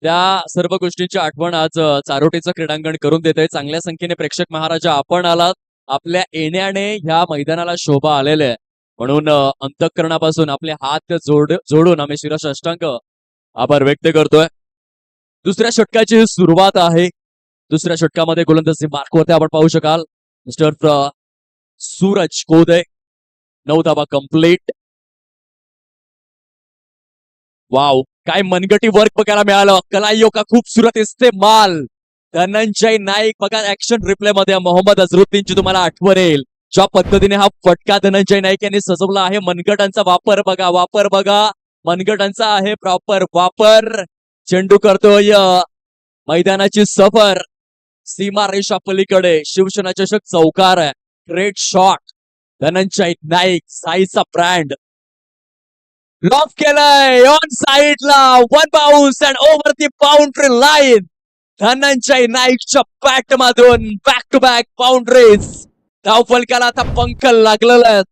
Speaker 2: त्या सर्व गोष्टींची आठवण आज चारोटीचं क्रीडांगण करून देत आहे. चांगल्या संख्येने प्रेक्षक महाराजा आपण आलात. आपल्या येण्याने ह्या मैदानाला शोभा आलेले आहे. म्हणून अंतःकरणापासून आपले हात जोडून आम्ही शिरसाष्टांग आभार व्यक्त करतोय. दुसऱ्या षटकाची ही सुरुवात आहे. दुसऱ्या षटकामध्ये गोलंदाजी मार्कवरती आपण पाहू शकाल मिस्टर सूरज कोदे. 9 धावा कंप्लीट. वाव, काय मनगटी वर्क बघायला मिळालं. कलाइयो का खूबसूरत इस्तेमाल. धनंजय नाईक बघा ऍक्शन रिप्ले मध्ये मोहम्मद अझरुद्दीनची तुम्हाला आठवण येईल. ज्या पद्धतीने हा फटका धनंजय नाईक यांनी सजवला आहे. मनगटांचा वापर बघा, वापर बघा. मनगटांचा आहे प्रॉपर वापर. चेंडू करतोय मैदानाची सफर. सीमा रेषा पलीकडे शिवसेना चषक चौकार आहे. Great shot. धनंजय नाईक, साईचा ब्रँड. लॉक केलंय ऑन साइडला. 1 bounce and over the boundary line. Dhananjay नाईकच्या बॅट मधून बॅक टू बॅक बाउंड्रीज. धावफलकाला आता पंख लागलेला आहे.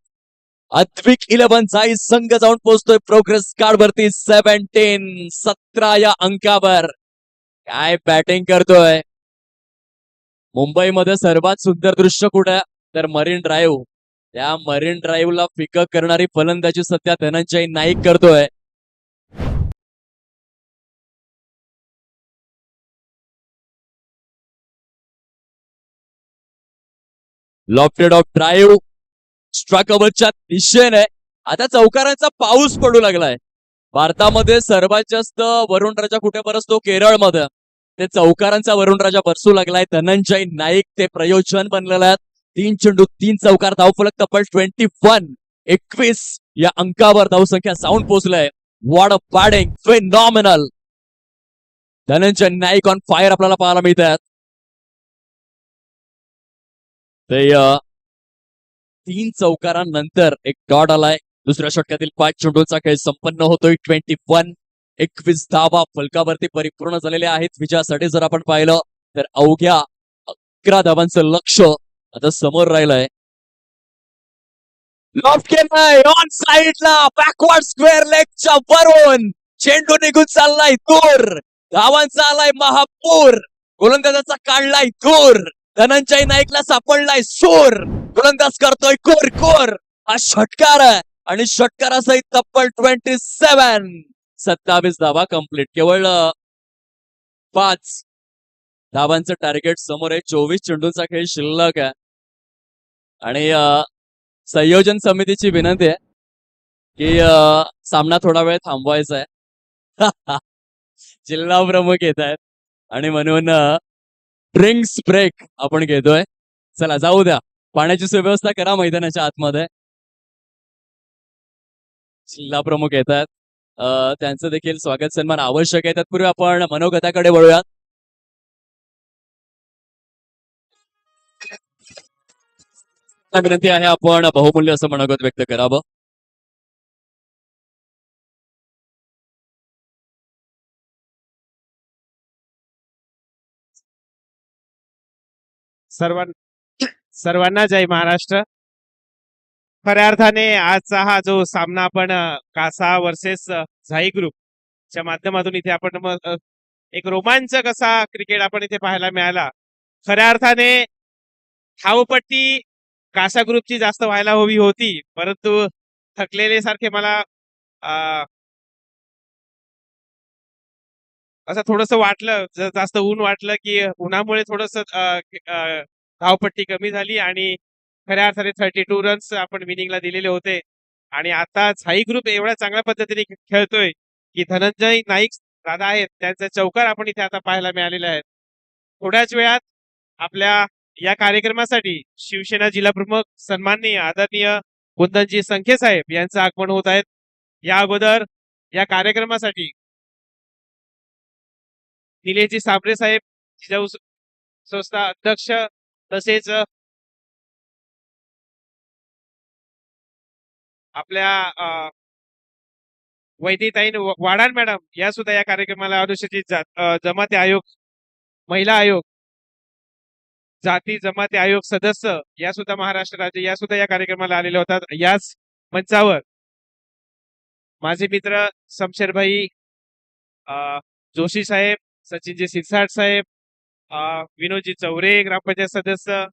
Speaker 2: अद्विक 11 संघ जाऊन पोहोचतोय प्रोग्रेस कार्ड वरती 17 या अंकावर. काय बॅटिंग करतोय. मुंबईमध्ये सर्वात सुंदर दृश्य कुठे तर मरीन ड्राईव्ह. त्या मरीन ड्राईव्हला पिकअप करणारी फलंदाजी सध्या धनंजय नाईक करतोय. लॉफ्टेड ऑफ ड्राईव्ह स्ट्राइकवरच्या दिशेने. आता चौकारांचा पाऊस पडू लागलाय. भारतामध्ये सर्वात जास्त वरुण राजा कुठे बरसतो केरळमध्ये. ते चौकारांचा वरुण राजा बरसू लागलाय. धनंजय नाईक ते प्रयोजन बनलेलं आहे. 3 चेंडू 3 चौकार. धावफलक तब्बल 21 या अंकावर धावसंख्या जाऊन पोहोचलाय. What a batting, phenomenal. Dhananjay Naik on fire आपल्याला पाहायला मिळत आहेत. ते 3 चौकारांनंतर एक डॉट आलाय. दुसऱ्या षटकातील 5 चेंडूंचा खेळ संपन्न होतोय. 21 धावा फलकावरती परिपूर्ण झालेल्या आहेत. विजयासाठी जर आपण पाहिलं तर अवघ्या 11 धावांचं लक्ष आता समोर राहिलंय. लॉफ्ट केलाय ऑन साइडला बॅकवर्ड स्क्वेअर लेगच्या वरून. चेंडू निघून चाललाय दूर. धावांचा आलाय महापूर. गोलंदाजाचा काढलाय दूर. धनंजय नाईकला सापडलाय सूर. गोलंदाज करतोय कोर कोर. हा षटकार आहे आणि षटकारासहित तब्बल 27 धावा कंप्लीट. केवळ 5 धावांचं टार्गेट समोर आहे. 24 चेंडूंचा खेळ शिल्लक आहे. आणि संयोजन समितीची विनंती आहे की सामना थोडा वेळ थांबवायचा आहे. जिल्हा प्रमुख येत आहेत आणि म्हणून ड्रिंक्स ब्रेक आपण घेतोय. चला जाऊ द्या. पाण्याची सुव्यवस्था करा मैदानाच्या आतमध्ये. जिल्हा प्रमुख येत आहेत. त्यांचं देखील स्वागत सन्मान आवश्यक आहे. तत्पूर्वी आपण मनोगताकडे वळूयात. विनंती आहे आपण बहुमूल्य असं मनोगत व्यक्त करावं.
Speaker 3: सर्वांना जय महाराष्ट्र. खऱ्या अर्थाने आजचा हा जो सामना आपण कासा वर्सेस झाई ग्रुपच्या माध्यमातून इथे आपण एक रोमांचक असा क्रिकेट आपण इथे पाहायला मिळाला. खऱ्या अर्थाने धावपट्टी कासा ग्रुपची जास्त व्हायला हवी होती, परंतु थकलेले सारखे मला असं थोडस वाटलं, जास्त ऊन वाटलं की उन्हामुळे थोडस धावपट्टी कमी झाली आणि खऱ्या अर्थाने 32 रन्स आपण विनिंगला दिलेले होते. आणि आता झाई ग्रुप एवढ्या चांगल्या पद्धतीने खेळतोय की धनंजय नाईक दादा आहेत, त्यांचे चौकार आपण इथे आता पाहायला मिळालेले आहेत. थोड्याच वेळात आपल्या या कार्यक्रमासाठी शिवसेना जिल्हा प्रमुख सन्माननीय आदरणीय कुंदनजी संखे साहेब यांचं आगमन होत आहेत. या अगोदर या कार्यक्रमासाठी निलेशजी साबरे साहेब, जिजाऊ संस्था अध्यक्ष, तसेच आपल्या वैदिताईन वाडान मॅडम या सुद्धा या कार्यक्रमाला अनुसूचित जमाती आयोग, महिला आयोग, जाती जमाती आयोग सदस्य या सुद्धा महाराष्ट्र राज्य या सुद्धा या कार्यक्रमाला आलेले होतात. याच मंचावर माझे मित्र शमशेरभाई जोशी साहेब, सचिनजी सिरसाट साहेब, विनोदजी चौरे ग्रामपंचायत सदस्य,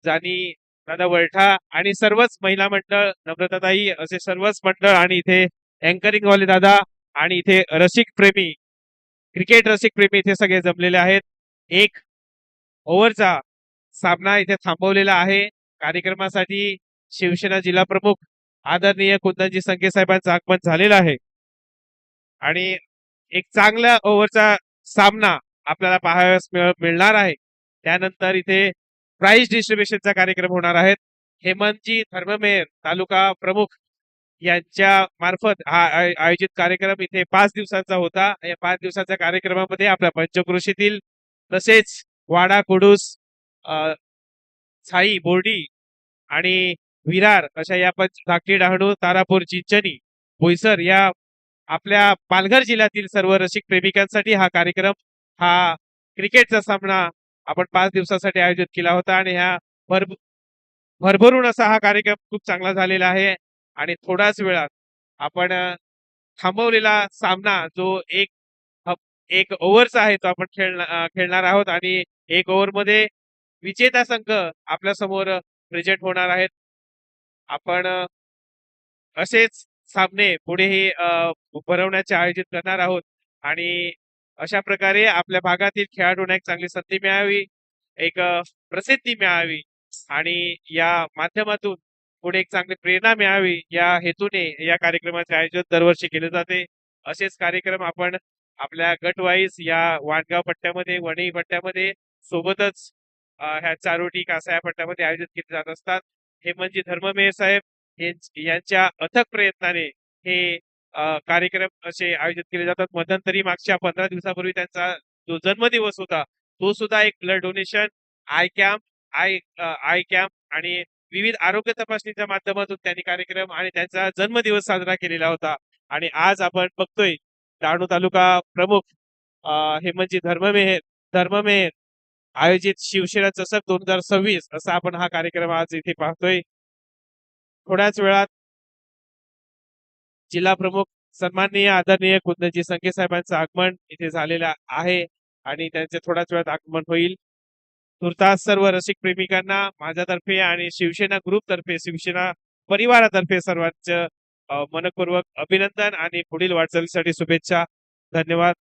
Speaker 3: जानी दादा वळठा आणि सर्वच महिला मंडळ, नम्रताताई, असे सर्वच मंडळ आणि इथे अँकरिंग वाले दादा आणि इथे रसिक प्रेमी, क्रिकेट रसिक प्रेमी इथे सगळे जमलेले आहेत. एक ओव्हरचा सामना इथे थांबवलेला आहे. कार्यक्रमासाठी शिवसेना जिल्हा प्रमुख आदरणीय कुंदनजी संखे साहेबांचं आगमन झालेलं आहे आणि एक चांगला ओव्हरचा सामना आपल्याला पाहावयास मिळणार आहे. त्यानंतर इथे प्राइज डिस्ट्रीब्युशनचा कार्यक्रम होणार आहे. हेमंतजी धर्ममेर तालुका प्रमुख यांच्या मार्फत हा आयोजित कार्यक्रम इथे 5 दिवसांचा होता. या 5 दिवसाच्या कार्यक्रमामध्ये आपल्या पंचक्रोशीतील तसेच वाडा, कुडूस, साई, बोर्डी आणि विरार अशा या धाकटी, डहाणू, तारापूर, चिंचणी, बोईसर या आपल्या पालघर जिल्ह्यातील सर्व रसिक प्रेमिकांसाठी हा कार्यक्रम, हा क्रिकेटचा सामना आपण 5 दिवसासाठी आयोजित केला होता आणि ह्या भरभरून असा हा कार्यक्रम खूप चांगला झालेला आहे. आणि थोड्याच वेळात आपण थांबवलेला सामना जो एक ओव्हरचा आहे तो आपण खेळणार आहोत आणि एक ओव्हर मध्ये विजेता संघ आपल्या समोर प्रेझेंट होणार आहेत. आपण असेच सामने पुढेही भरवण्याचे आयोजित करणार आहोत आणि अशा प्रकारे आपल्या भागातील खेळाडूंना एक चांगली संधी मिळावी, एक प्रसिद्धी मिळावी आणि या माध्यमातून पुढे एक चांगली प्रेरणा मिळावी या हेतूने या कार्यक्रमाचे आयोजन दरवर्षी केले जाते. असेच कार्यक्रम आपण आपल्या गट वाईज या वाणगाव पट्ट्यामध्ये, वणी पट्ट्यामध्ये, सोबतच ह्या चारोटी कासा या पट्ट्यामध्ये आयोजित केले जात असतात. हेमंतजी धर्ममेर साहेब यांच्या अथक प्रयत्नाने हे कार्यक्रम असे आयोजित केले जातात. मध्यंतरी मागच्या 15 दिवसापूर्वी त्यांचा जो जन्मदिवस होता तो सुद्धा एक ब्लड डोनेशन, आय कॅम्प आणि विविध आरोग्य तपासणीच्या माध्यमातून त्यांनी कार्यक्रम आणि त्यांचा जन्मदिवस साजरा केलेला होता. आणि आज आपण बघतोय डहाणू तालुका प्रमुख हेमंतजी धर्ममेर आयोजित शिवसेना चषक 2026 असा आपण हा कार्यक्रम आज इथे पाहतोय. थोड्याच वेळात जिल्हा प्रमुख सन्माननीय आदरणीय कुंदनजी संखे साहेबांचं आगमन इथे झालेलं आहे आणि त्यांचे थोड्याच वेळात आगमन होईल. तुर्तास सर्व रसिक प्रेमिकांना माझ्यातर्फे आणि शिवसेना ग्रुप तर्फे, शिवसेना परिवारातर्फे सर्वांचं मनपूर्वक अभिनंदन आणि पुढील वाटचालीसाठी शुभेच्छा. धन्यवाद.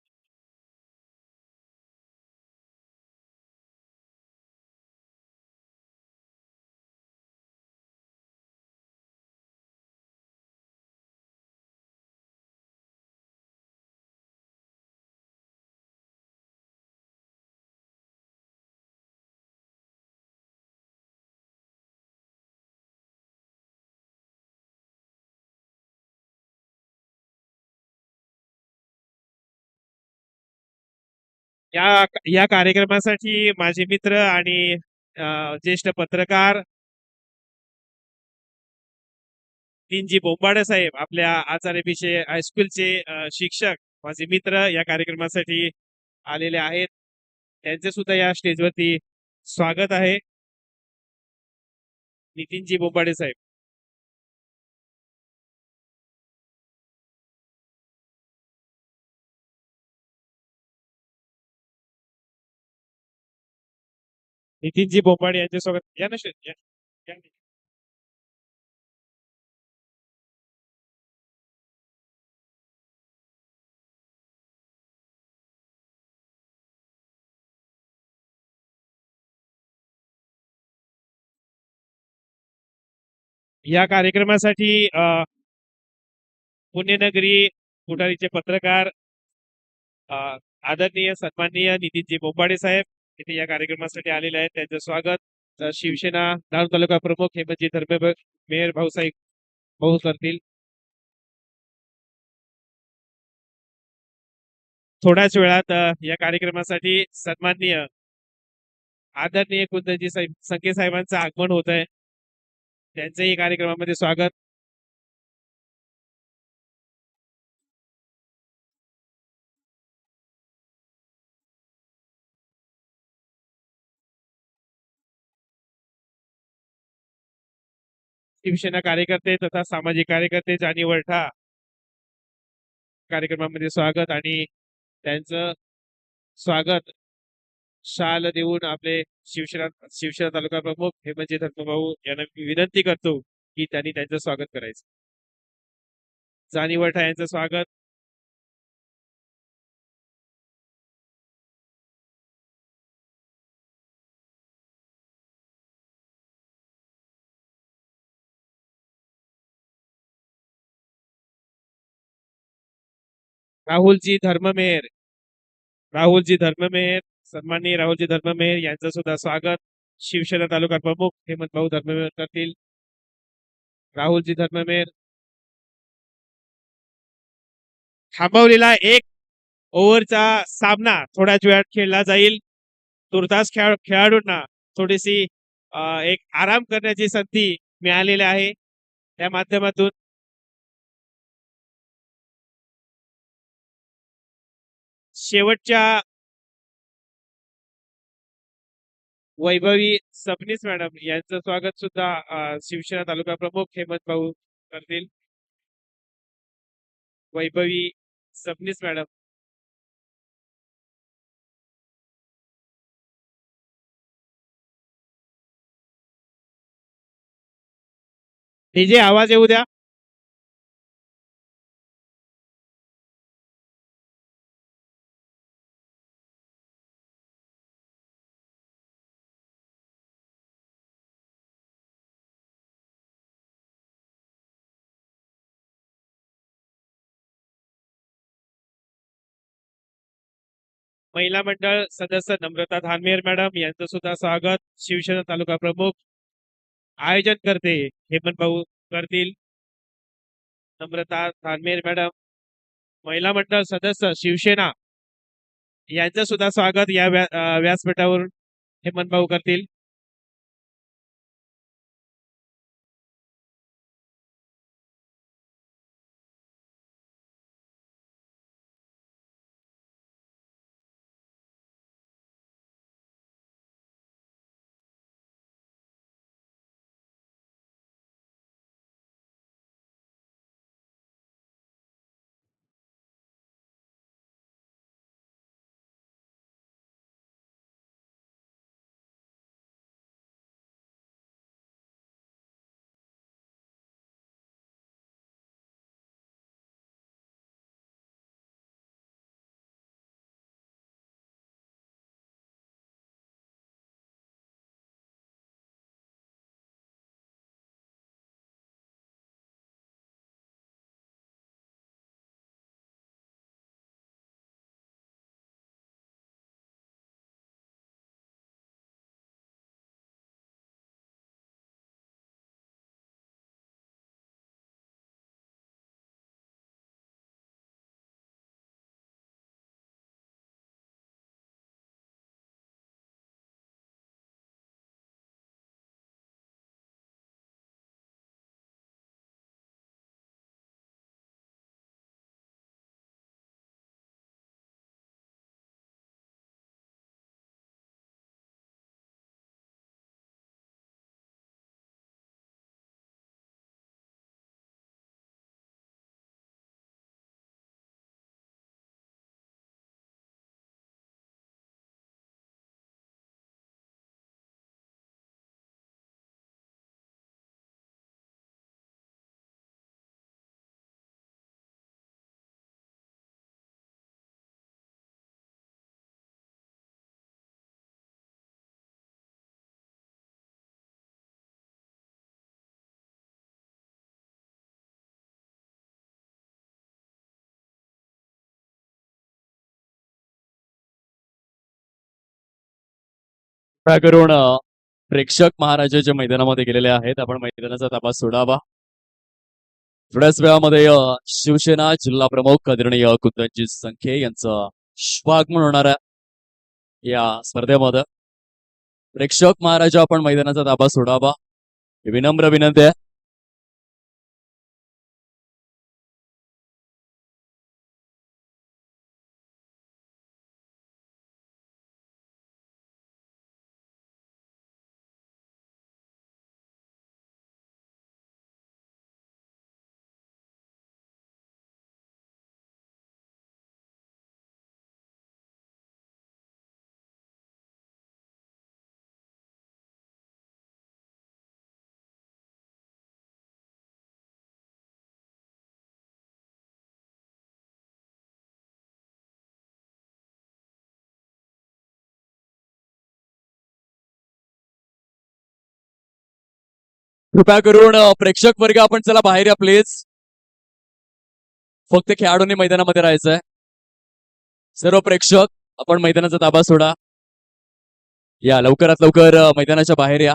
Speaker 3: या या कार्यक्रमासाठी माझे मित्र आणि ज्येष्ठ पत्रकार नितीनजी बोंबाडे साहेब, आपल्या आचार्य विषय हायस्कूलचे शिक्षक, माझे मित्र या कार्यक्रमासाठी आलेले आहेत. त्यांचे सुद्धा या स्टेजवरती स्वागत आहे. नितीनजी बोंबाडे साहेब. नितीनजी बोंबाडे यांचे स्वागत. या ना या. या. या कार्यक्रमासाठी पुण्यनगरी पुढारीचे पत्रकार आदरणीय सन्माननीय नितीनजी बोंबाडे साहेब इथे या कार्यक्रमासाठी आलेले आहेत. त्यांचं स्वागत शिवसेना धारूर तालुका प्रमुख हेमंतजी धर्मे मेयर भाऊसाहेब भाऊ करतील. थोड्याच वेळात या कार्यक्रमासाठी सन्माननीय आदरणीय कुंदनजी साहेब संके साहेबांचं आगमन होत आहे. त्यांचंही कार्यक्रमामध्ये स्वागत. शिवसेना कार्यकर्ते तथा सामाजिक कार्यकर्ते जानी वरठा कार्यक्रमामध्ये स्वागत आणि त्यांचं स्वागत शाल देऊन आपले शिवसेना तालुका प्रमुख हेमंतजी धर्मभाऊ यांना मी विनंती करतो की त्यांनी त्यांचं स्वागत करायचं. जानी वरठा यांचं स्वागत. राहुलजी धर्ममेर राहुलजी धर्ममेर सन्माननीय राहुलजी धर्ममेर यांचं सुद्धा स्वागत शिवसेना तालुका प्रमुख हेमंत भाऊ धर्ममेर करतील. राहुलजी धर्ममेर. थांबवलेला एक ओव्हरचा सामना थोड्याच वेळात खेळला जाईल. तुर्तास खेळाडूंना थोडीशी एक आराम करण्याची संधी मिळालेली आहे. त्या माध्यमातून शेवटच्या वैभवी सबनीस मॅडम यांचं स्वागत सुद्धा शिवसेना तालुका प्रमुख हेमंत भाऊ करतील. वैभवी सबनीस मॅडम. डीजे आवाज येऊ द्या. महिला मंडळ सदस्य नम्रता धानमेर मॅडम यांचं सुद्धा स्वागत शिवसेना तालुका प्रमुख आयोजन करते हेमंत भाऊ करतील. नम्रता धानमेर मॅडम महिला मंडळ सदस्य शिवसेना यांचं सुद्धा स्वागत या व्यासपीठावरून हेमंत भाऊ करतील.
Speaker 2: कृपया करून प्रेक्षक महाराजाच्या मैदानामध्ये गेलेले आहेत. आपण मैदानाचा ताबा सोडावा. थोड्याच वेळामध्ये शिवसेना जिल्हा प्रमुख आदरणीय कुंदनजी संखे यांचं शुभागमन होणार आहे या स्पर्धेमध्ये. प्रेक्षक महाराजा आपण मैदानाचा ताबा सोडावा ही विनम्र विनंती आहे. कृपया करून प्रेक्षक वर्ग आपण चला बाहेर या प्लीज. फक्त खेळाडूंनी मैदानामध्ये राहायचंय. सर्व प्रेक्षक आपण मैदानाचा ताबा सोडा. या लवकरात लवकर मैदानाच्या बाहेर या.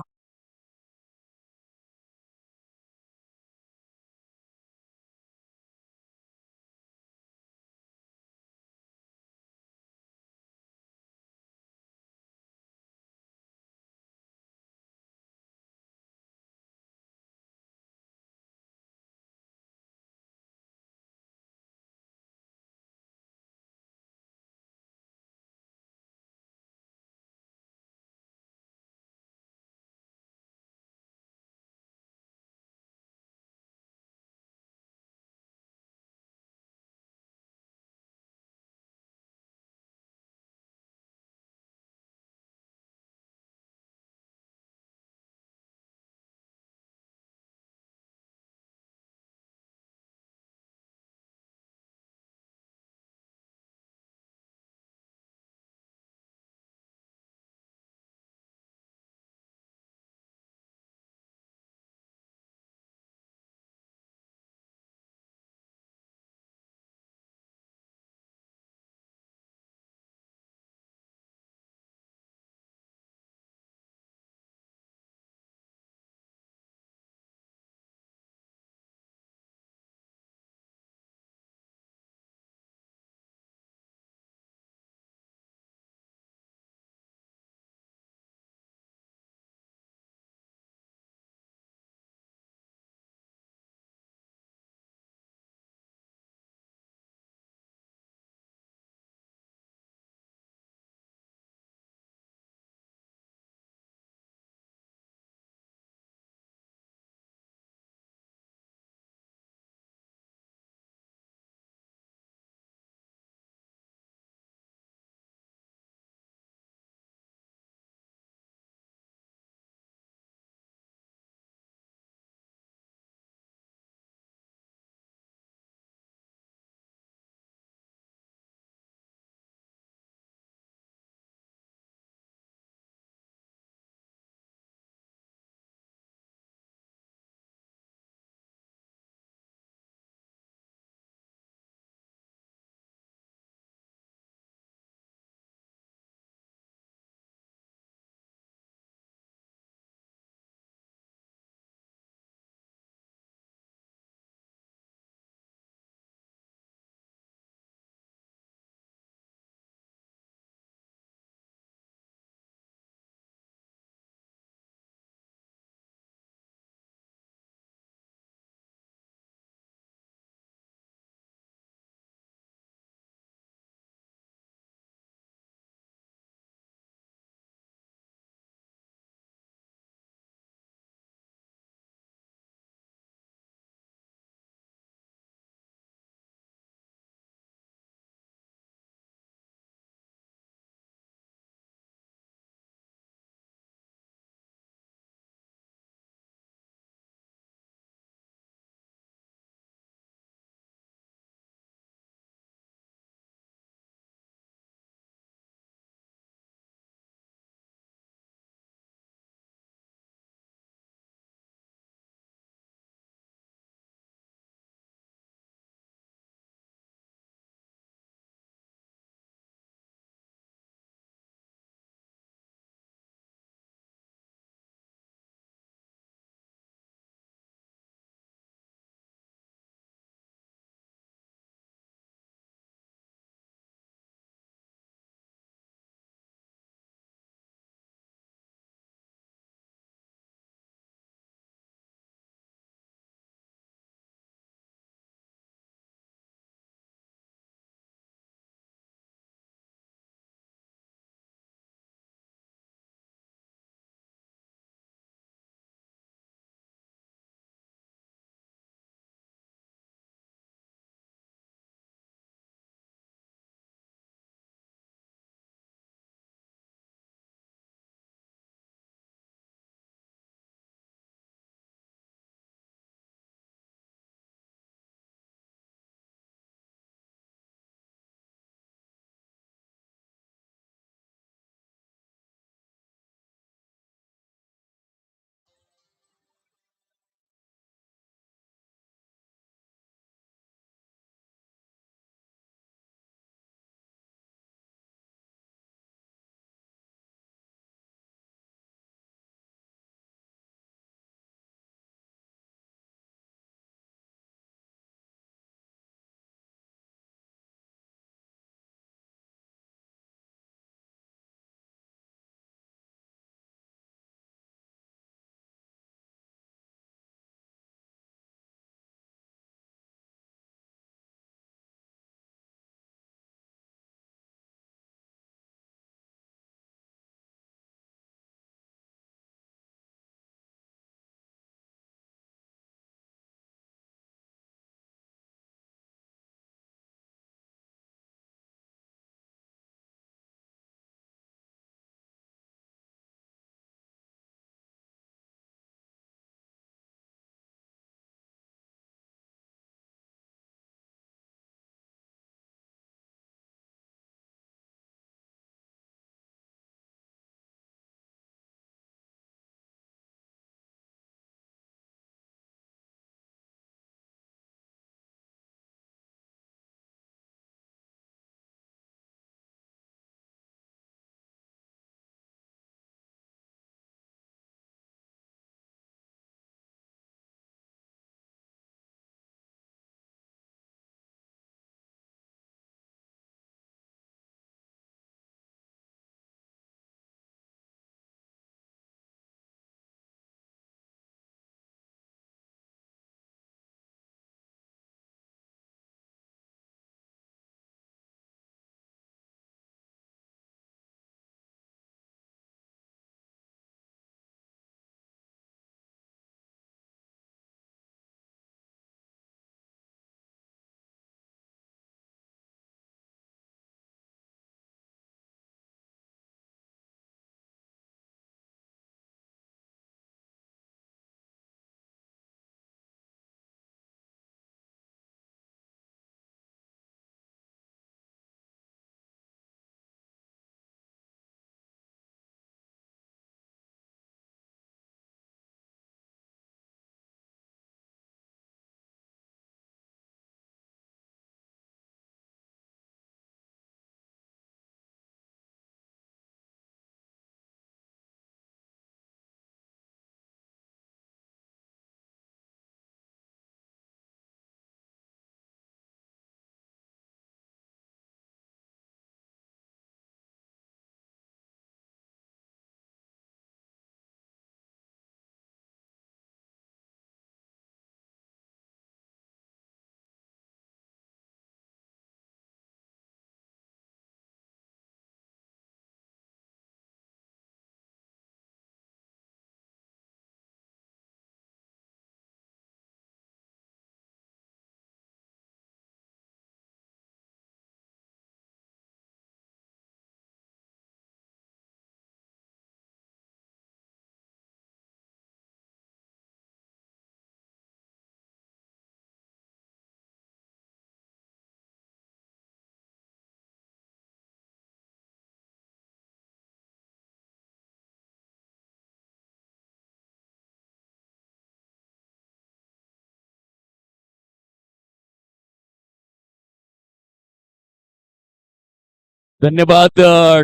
Speaker 2: धन्यवाद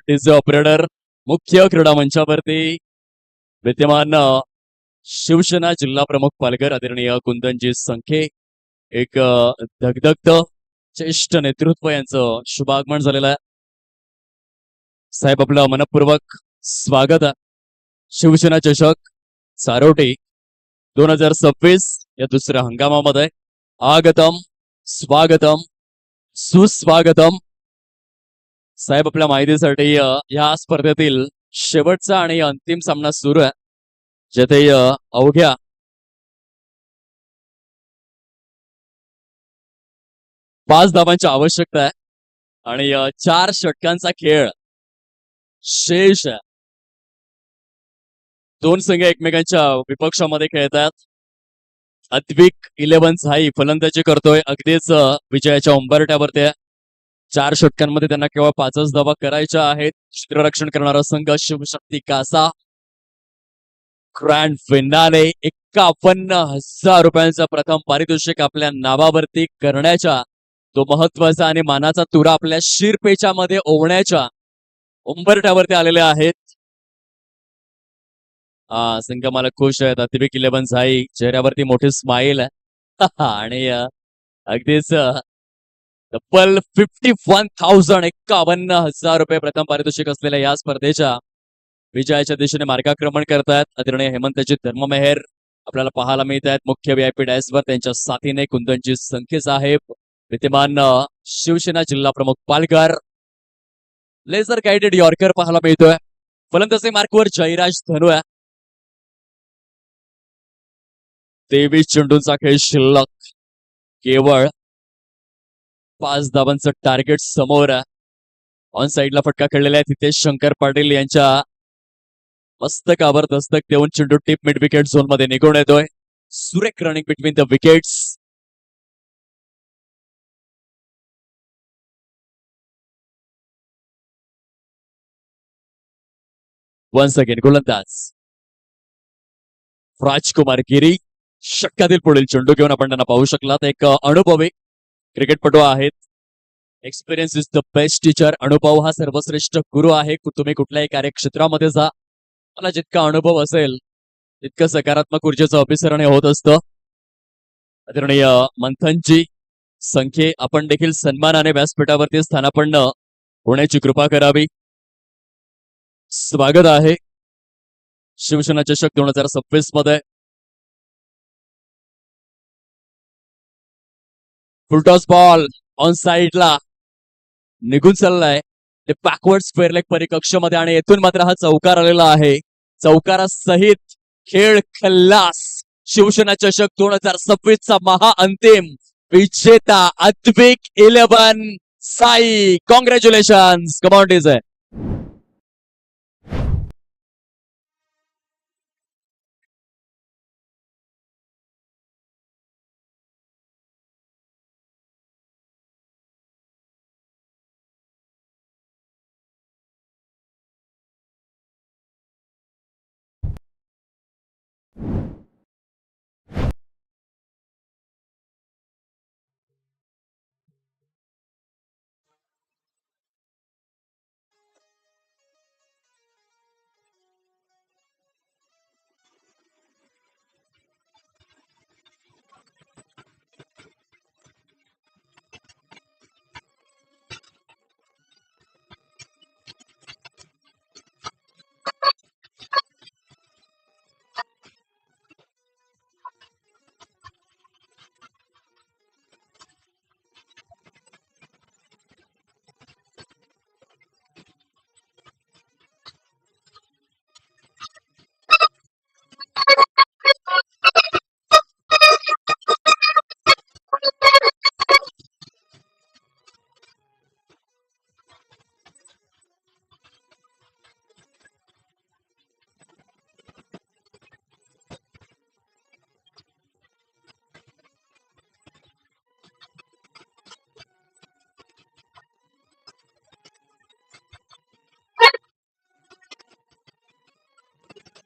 Speaker 2: डीजे ऑपरेटर. मुख्य क्रीडा मंचावरती विद्यमान शिवसेना जिल्हा प्रमुख पालघर आदरणीय कुंदनजी संखे, एक धगधगत ज्येष्ठ नेतृत्व यांचं शुभागमन झालेलं आहे. साहेब आपलं मनपूर्वक स्वागत आहे. शिवसेना चषक चारोटी 2026 या दुसऱ्या हंगामामध्ये आगतम स्वागतम सुस्वागतम. साहेब आपल्या माहितीसाठी या स्पर्धेतील शेवटचा आणि अंतिम सामना सुरू आहे, जेथे अवघ्या 5 धावांची आवश्यकता आहे आणि 4 षटकांचा खेळ शेष आहे. 2 संघ एकमेकांच्या विपक्षामध्ये खेळतात. अद्विक 11 झाई फलंदाजी करतोय, अगदीच विजयाच्या उंबरठ्यावरती आहे. 4 षटकांमध्ये त्यांना केवळ 5च धावा करायच्या आहेत. क्षेत्ररक्षण करणारा संघ शिवशक्ती कासा. ग्रँड फिनाले 51,000 रुपयांचा प्रथम पारितोषिक आपल्या नावावरती करण्याच्या, तो महत्वाचा आणि मानाचा तुरा आपल्या शिरपेचामध्ये ओवण्याच्या उंबरठ्यावरती आलेले आहेत. संघ मला खुश आहेत. अतिबिक 11 झाई, चेहऱ्यावरती मोठी स्माईल आहे आणि अगदीच तब्बल 51,000 रुपये प्रथम पारितोषिक असलेल्या या स्पर्धेच्या विजयाच्या दिशेने मार्गाक्रमण करतायत आदरणीय हेमंतजी धर्ममेहर आपल्याला पाहायला मिळत आहेत. मुख्य व्हीआयपी डॅशवर त्यांच्या साथीने कुंदनजी संखे साहेब, विद्यमान शिवसेना जिल्हा प्रमुख पालघर. लेझर गाइडेड यॉर्कर पाहायला मिळतोय. फलंदाजी मार्कवर जयराज धनु आहे. 23 चेंडूंचा खेळ शिल्लक, केवळ 5 धावांचं टार्गेट समोर आहे. ऑन साइडला फटका खेळलेला आहे तिथे शंकर पाटील यांच्या मस्तकावर दस्तक देऊन चेंडू टीप मिड विकेट झोन मध्ये निघून येतोय. सुरेख running between the wickets. Once again गोलंदाज राजकुमार गिरी. षटकातील पुढील चेंडू घेऊन आपण त्यांना पाहू शकलात. एक अनुभवी क्रिकेटपटू आहेत. Experience is the best teacher. अनुभव हा सर्वश्रेष्ठ गुरु आहे. तुम्ही कुठल्याही कार्यक्षेत्रामध्ये जा, मला जितका अनुभव असेल तितकं सकारात्मक ऊर्जेचं अभिसरण हे होत असतं. आदरणीय मंथनजी संखे, आपण देखील सन्मानाने व्यासपीठावरती स्थानापन्न होण्याची कृपा करावी. स्वागत आहे शिवसेना चषक 2026 मध्ये. फुलटॉस बॉल ऑन साइडला निघून चाललाय ते बॅकवर्ड स्क्वेअर लेग परिकक्षामध्ये आणि येथून मात्र हा चौकार आलेला आहे. चौकारासहित खेळ खल्लास. शिवसेना चषक 2026 चा महाअंतिम विजेता Advik 11 Sai. Congratulation. Come on DJ.